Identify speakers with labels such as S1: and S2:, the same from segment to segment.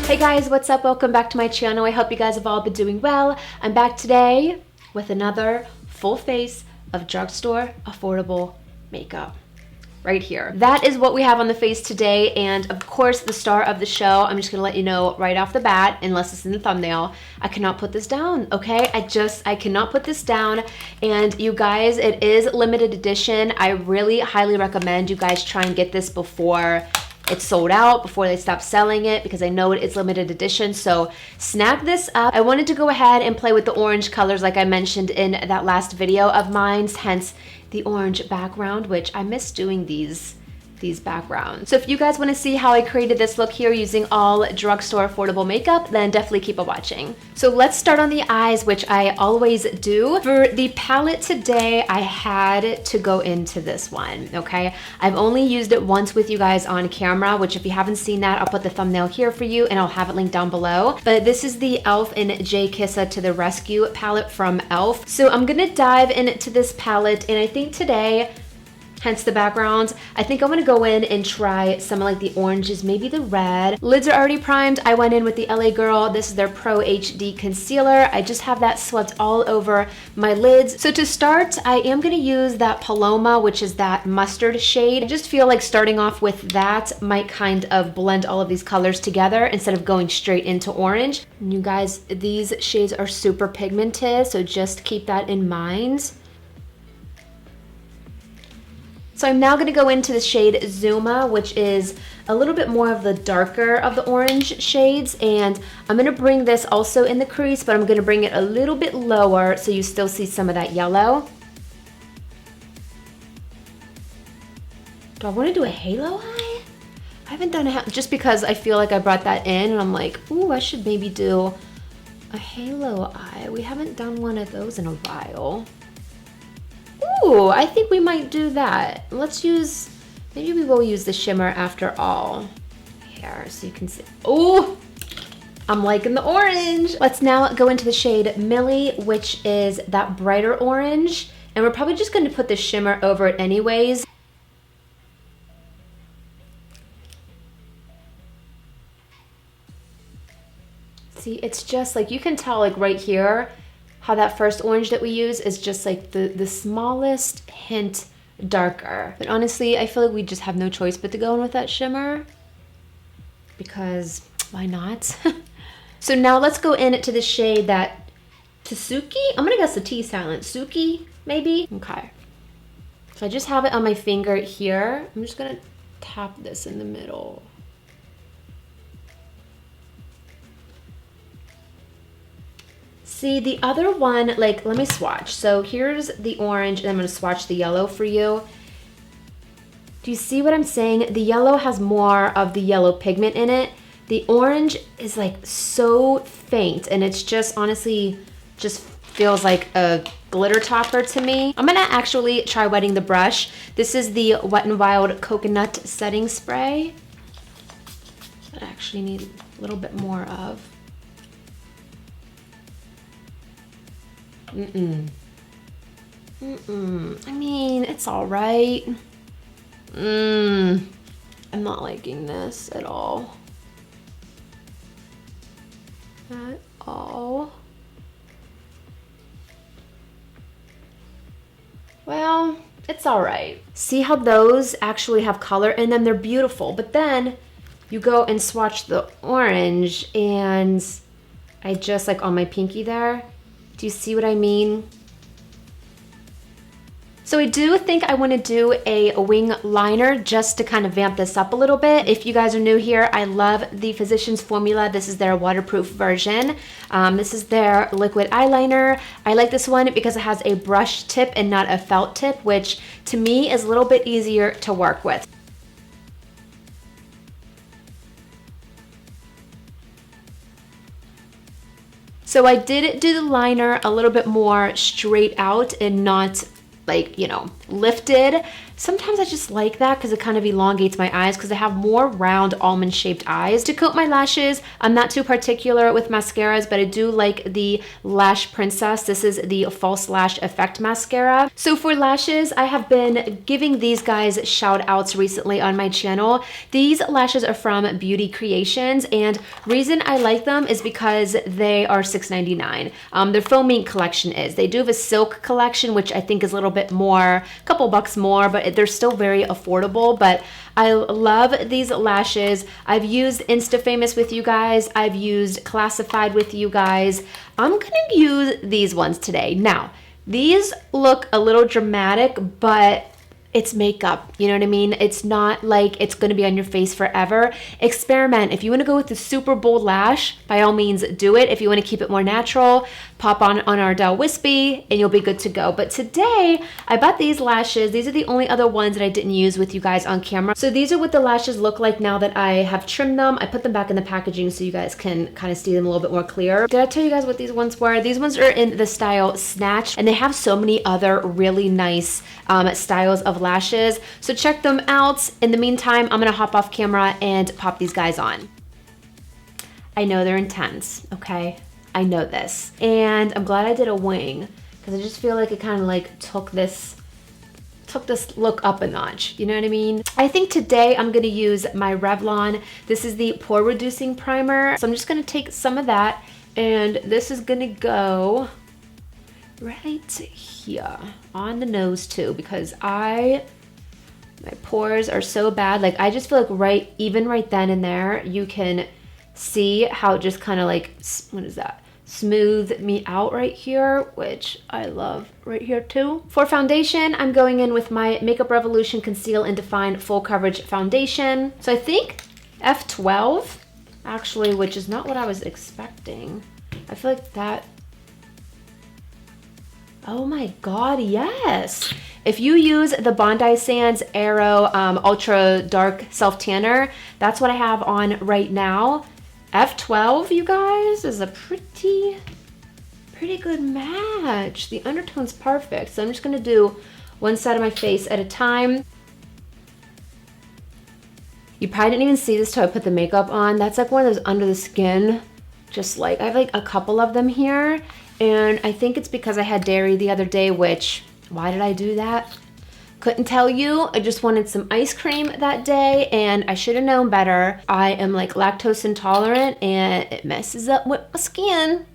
S1: Hey guys, what's up? Welcome back to my channel. I hope you guys have all been doing well. I'm back today with another full face of drugstore affordable makeup. Right here. That is what we have on the face today, and of course the star of the show. I'm just gonna let you know right off the bat, unless it's in the thumbnail, I cannot put this down, okay? I cannot put this down. And you guys, it is limited edition. I really highly recommend you guys try and get this before it's sold out, before they stop selling it, because I know it's limited edition. So snap this up. I wanted to go ahead and play with the orange colors like I mentioned in that last video of mine, hence the orange background, which I miss doing these backgrounds. So if you guys want to see how I created this look here using all drugstore affordable makeup, then definitely keep on watching. So let's start on the eyes, which I always do. For the palette today, I had to go into this one, okay? I've only used it once with you guys on camera, which if you haven't seen that, I'll put the thumbnail here for you and I'll have it linked down below. But this is the e.l.f. and J Kissa to the Rescue palette from e.l.f. So I'm gonna dive into this palette, and I think today, hence the background, I think I'm gonna go in and try some of like the oranges, maybe the red. Lids are already primed. I went in with the LA Girl. This is their Pro HD concealer. I just have that swept all over my lids. So to start, I am gonna use that Paloma, which is that mustard shade. I just feel like starting off with that might kind of blend all of these colors together instead of going straight into orange. And you guys, these shades are super pigmented, so just keep that in mind. So I'm now gonna go into the shade Zuma, which is a little bit more of the darker of the orange shades. And I'm gonna bring this also in the crease, but I'm gonna bring it a little bit lower so you still see some of that yellow. Do I wanna do a halo eye? I haven't done a just because I feel like I brought that in and I'm like, ooh, I should maybe do a halo eye. We haven't done one of those in a while. Ooh, I think we might do that. Let's use, maybe we will use the shimmer after all. Here, so you can see. Ooh, I'm liking the orange. Let's now go into the shade Millie, which is that brighter orange. And we're probably just gonna put the shimmer over it anyways. See, it's just like, you can tell like right here, how that first orange that we use is just like the smallest hint darker. But honestly, I feel like we just have no choice but to go in with that shimmer, because why not? So now let's go into the shade that Tsuki, I'm gonna guess the T silent, Suki maybe? Okay. So I just have it on my finger here. I'm just gonna tap this in the middle. See, the other one, like, let me swatch. So here's the orange, and I'm gonna swatch the yellow for you. Do you see what I'm saying? The yellow has more of the yellow pigment in it. The orange is like so faint, and it's just honestly, just feels like a glitter topper to me. I'm gonna actually try wetting the brush. This is the Wet n Wild Coconut Setting Spray that I actually need a little bit more of. I mean, it's all right. I'm not liking this at all. At all. Well, it's all right. See how those actually have color in them? They're beautiful. But then you go and swatch the orange, and I just like on my pinky there. Do you see what I mean? So I do think I want to do a wing liner just to kind of vamp this up a little bit. If you guys are new here, I love the Physicians Formula. This is their waterproof version. This is their liquid eyeliner. I like this one because it has a brush tip and not a felt tip, which to me is a little bit easier to work with. So I did do the liner a little bit more straight out and not like, you know, lifted. Sometimes I just like that because it kind of elongates my eyes because I have more round almond shaped eyes. To coat my lashes, I'm not too particular with mascaras, but I do like the Lash Princess. This is the False Lash Effect Mascara. So for lashes, I have been giving these guys shout outs recently on my channel. These lashes are from Beauty Creations, and reason I like them is because they are $6.99. Their Faux Mink collection is. They do have a silk collection, which I think is a little bit more, a couple bucks more, but they're still very affordable. But I love these lashes. I've used Insta-Famous with you guys. I've used Classified with you guys. I'm gonna use these ones today. Now, these look a little dramatic, but it's makeup, you know what I mean? It's not like it's gonna be on your face forever. Experiment. If you wanna go with the super bold lash, by all means do it. If you wanna keep it more natural, pop on Ardell Wispy and you'll be good to go. But today, I bought these lashes. These are the only other ones that I didn't use with you guys on camera. So these are what the lashes look like now that I have trimmed them. I put them back in the packaging so you guys can kind of see them a little bit more clear. Did I tell you guys what these ones were? These ones are in the style Snatch, and they have so many other really nice styles of lashes. So check them out. In the meantime, I'm gonna hop off camera and pop these guys on. I know they're intense, okay? I know this. And I'm glad I did a wing because I just feel like it kind of like took this look up a notch. You know what I mean? I think today I'm gonna use my Revlon. This is the pore reducing primer. So I'm just gonna take some of that, and this is gonna go right here on the nose too, because my pores are so bad. Like I just feel like even right then and there, you can see how it just kind of like, what is that? Smooth me out right here, which I love right here too. For foundation, I'm going in with my Makeup Revolution Conceal and Define Full Coverage Foundation. So I think F12, actually, which is not what I was expecting. I feel like that, oh my God, yes. If you use the Bondi Sands Aero Ultra Dark Self Tanner, that's what I have on right now. F12, you guys, is a pretty good match. The undertone's perfect. So I'm just gonna do one side of my face at a time. You probably didn't even see this till I put the makeup on. That's like one of those under the skin, just like, I have like a couple of them here. And I think it's because I had dairy the other day, which, why did I do that? Couldn't tell you. I just wanted some ice cream that day and I should have known better. I am like lactose intolerant and it messes up with my skin.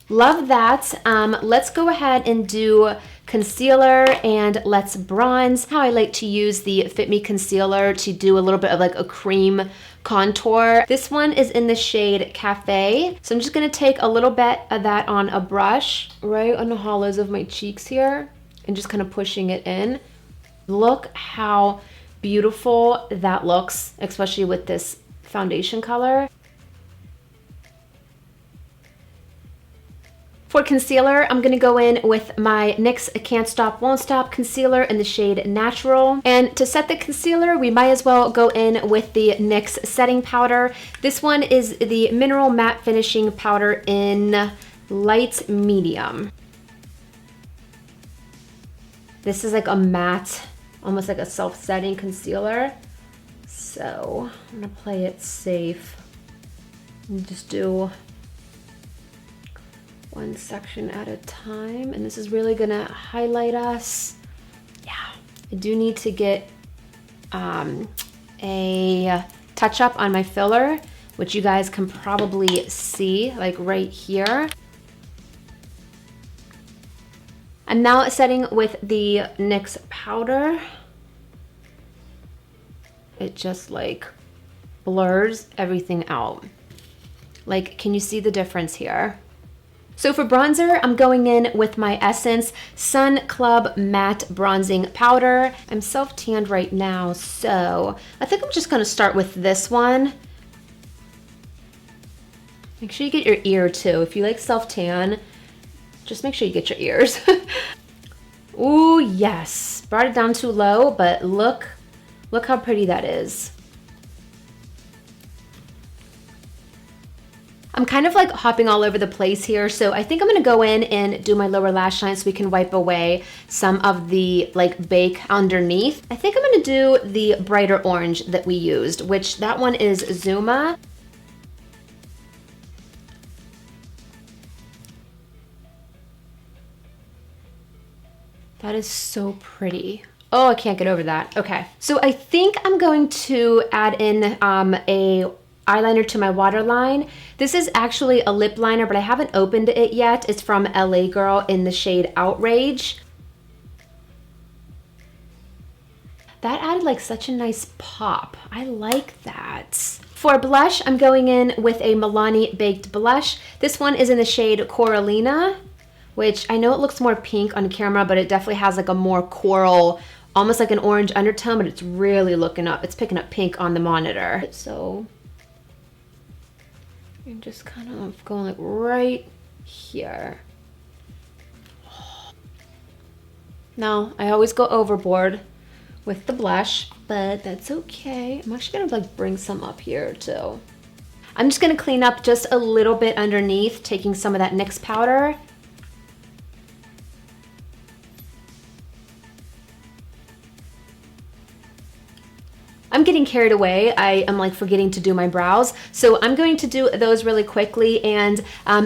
S1: Love that. Let's go ahead and do concealer and let's bronze. How I like to use the Fit Me concealer to do a little bit of like a cream contour. This one is in the shade Cafe. So I'm just gonna take a little bit of that on a brush right on the hollows of my cheeks here and just kind of pushing it in. Look how beautiful that looks, especially with this foundation color. For concealer, I'm gonna go in with my NYX Can't Stop Won't Stop concealer in the shade Natural. And to set the concealer, we might as well go in with the NYX setting powder. This one is the Mineral Matte Finishing Powder in Light Medium. This is like a matte, almost like a self-setting concealer. So I'm gonna play it safe and just do one section at a time. And this is really gonna highlight us. Yeah, I do need to get a touch up on my filler, which you guys can probably see like right here. I'm now setting with the NYX powder. It just like blurs everything out. Like, can you see the difference here? So for bronzer, I'm going in with my Essence Sun Club Matte Bronzing Powder. I'm self-tanned right now, so I think I'm just gonna start with this one. Make sure you get your ear too. If you like self-tan, just make sure you get your ears. Ooh, yes. Brought it down too low, but look how pretty that is. I'm kind of like hopping all over the place here, so I think I'm gonna go in and do my lower lash line so we can wipe away some of the like bake underneath. I think I'm gonna do the brighter orange that we used, which that one is Zuma. That is so pretty. Oh, I can't get over that. Okay, so I think I'm going to add in a eyeliner to my waterline. This is actually a lip liner, but I haven't opened it yet. It's from LA Girl in the shade Outrage. That added like such a nice pop. I like that. For blush, I'm going in with a Milani Baked Blush. This one is in the shade Coralina, which I know it looks more pink on camera, but it definitely has like a more coral, almost like an orange undertone, but it's really looking up. It's picking up pink on the monitor. So I'm just kind of going like right here. Now, I always go overboard with the blush, but that's okay. I'm actually gonna like bring some up here too. I'm just gonna clean up just a little bit underneath, taking some of that NYX powder. I'm getting carried away. I am like forgetting to do my brows. So I'm going to do those really quickly. And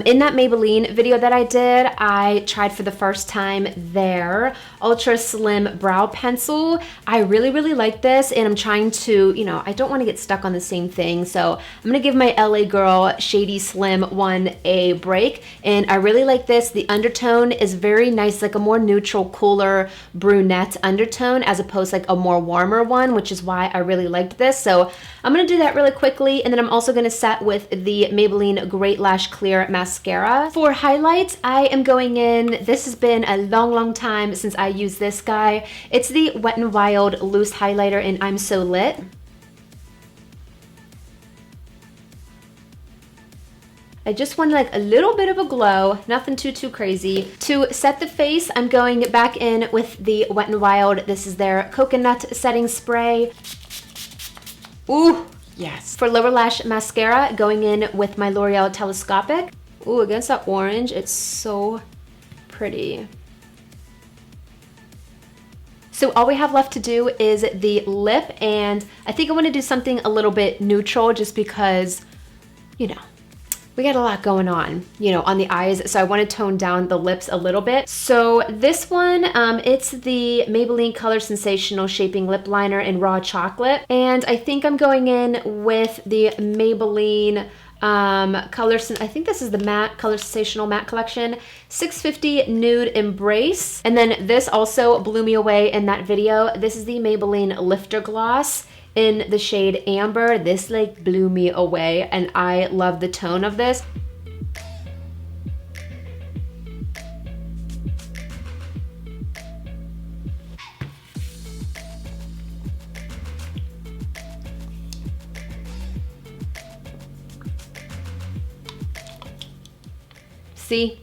S1: in that Maybelline video that I did, I tried for the first time their Ultra Slim Brow Pencil. I really, really like this. And I'm trying to, you know, I don't want to get stuck on the same thing. So I'm going to give my LA Girl Shady Slim one a break. And I really like this. The undertone is very nice, like a more neutral, cooler brunette undertone as opposed to like a more warmer one, which is why I really liked this. So I'm going to do that really quickly, and then I'm also going to set with the Maybelline Great Lash Clear Mascara. For highlights, I am going in, this has been a long time since I used this guy. It's the Wet n Wild Loose Highlighter in I'm So Lit. I just want like a little bit of a glow, nothing too crazy. To set the face, I'm going back in with the Wet n Wild. This is their Coconut Setting Spray. Ooh, yes. For lower lash mascara, going in with my L'Oreal Telescopic. Ooh, against that orange, it's so pretty. So all we have left to do is the lip, and I think I want to do something a little bit neutral just because, you know, we got a lot going on, you know, on the eyes, so I want to tone down the lips a little bit. So this one, it's the Maybelline Color Sensational Shaping Lip Liner in Raw Chocolate, and I think I'm going in with the Maybelline I think this is the Matte Color Sensational Matte Collection 650 Nude Embrace, and then this also blew me away in that video. This is the Maybelline Lifter Gloss in the shade Amber. This like blew me away, and I love the tone of this. See,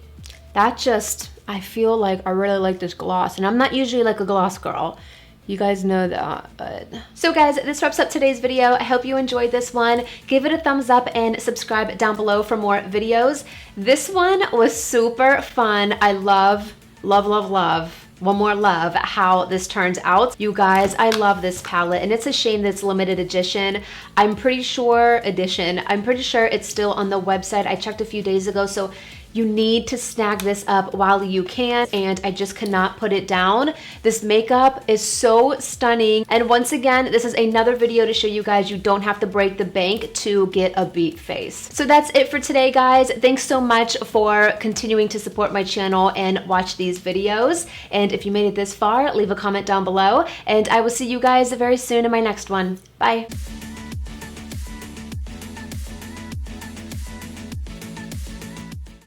S1: that just, I feel like I really like this gloss, and I'm not usually like a gloss girl. You guys know that, but... So guys, this wraps up today's video. I hope you enjoyed this one. Give it a thumbs up and subscribe down below for more videos. This one was super fun. I love one more love how this turns out. You guys, I love this palette, and it's a shame that it's limited edition. I'm pretty sure it's still on the website. I checked a few days ago, so you need to snag this up while you can, and I just cannot put it down. This makeup is so stunning, and once again, this is another video to show you guys you don't have to break the bank to get a beat face. So that's it for today, guys. Thanks so much for continuing to support my channel and watch these videos, and if you made it this far, leave a comment down below, and I will see you guys very soon in my next one. Bye.